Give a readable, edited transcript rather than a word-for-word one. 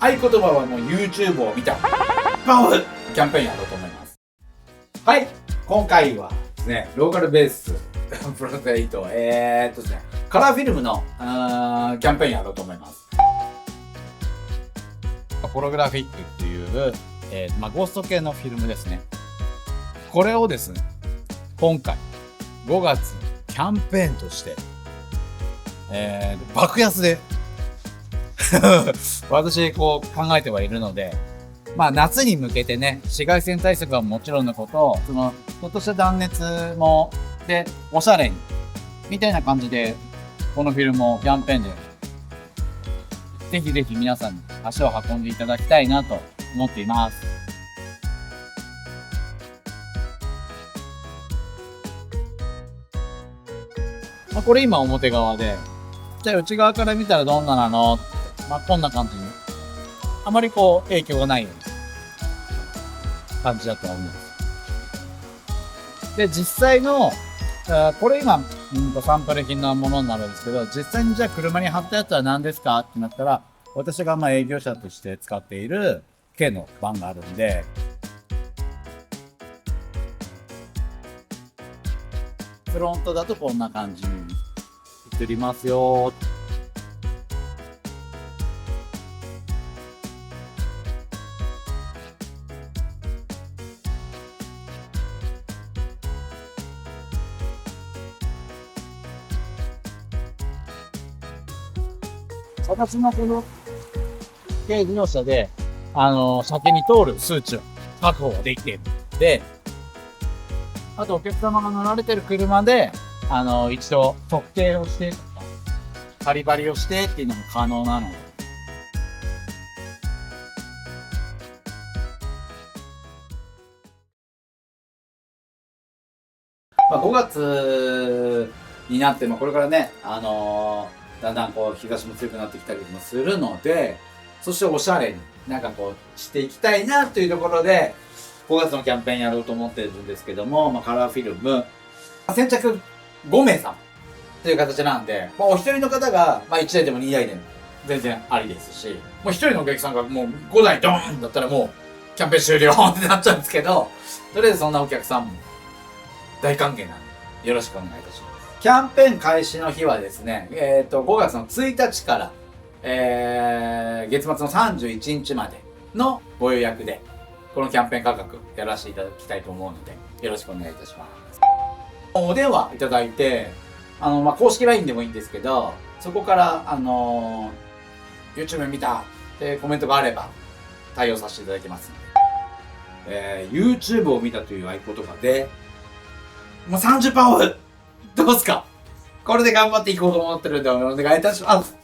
合言葉はもう YouTube を見たパワーキャンペーンやろうと思います。はい、今回はですね、ローカルベースプロテイト、ですね、カラーフィルムのキャンペーンやろうと思います。ホログラフィックっていう、ゴースト系のフィルムですね。これをですね、今回5月キャンペーンとして、爆安で私こう考えてはいるので、夏に向けてね、紫外線対策はもちろんのこと、ちょっとした断熱もでおしゃれにみたいな感じで、このフィルムをキャンペーンでぜひぜひ皆さんに足を運んでいただきたいなと思っています。これ今表側で、じゃあ内側から見たらどんななの？こんな感じに。あまりこう影響がないような感じだと思います。で、実際の、これ今、サンプル品のものになるんですけど、実際にじゃあ車に貼ったやつは何ですかってなったら、私が営業者として使っている K の版があるんで、フロントだとこんな感じに映りますよ。私のこの軽自動車で、先に通る数値を確保ができているので、あとお客様が乗られてる車で、一度測定をしてとか、カリバリをしてっていうのも可能なので。5月になって、これからね、だんだんこう日差しも強くなってきたりもするので、そしておしゃれにしていきたいなというところで、5月のキャンペーンやろうと思ってるんですけども、カラーフィルム、先着5名様という形なんで、お一人の方が、1台でも2台でも全然ありですし、もう一人のお客さんがもう5台ドーンだったらもうキャンペーン終了ってなっちゃうんですけど、とりあえずそんなお客さんも大歓迎なんで、よろしくお願いいたします。キャンペーン開始の日はですね、5月の1日から、月末の31日までのご予約で、このキャンペーン価格やらせていただきたいと思うので、よろしくお願いいたします。お電話いただいて、公式 LINE でもいいんですけど、そこから、YouTube 見たってコメントがあれば、対応させていただきますので、YouTube を見たという合言葉で、もう30%オフどうすか？これで頑張っていこうと思ってるんでお願いいたします。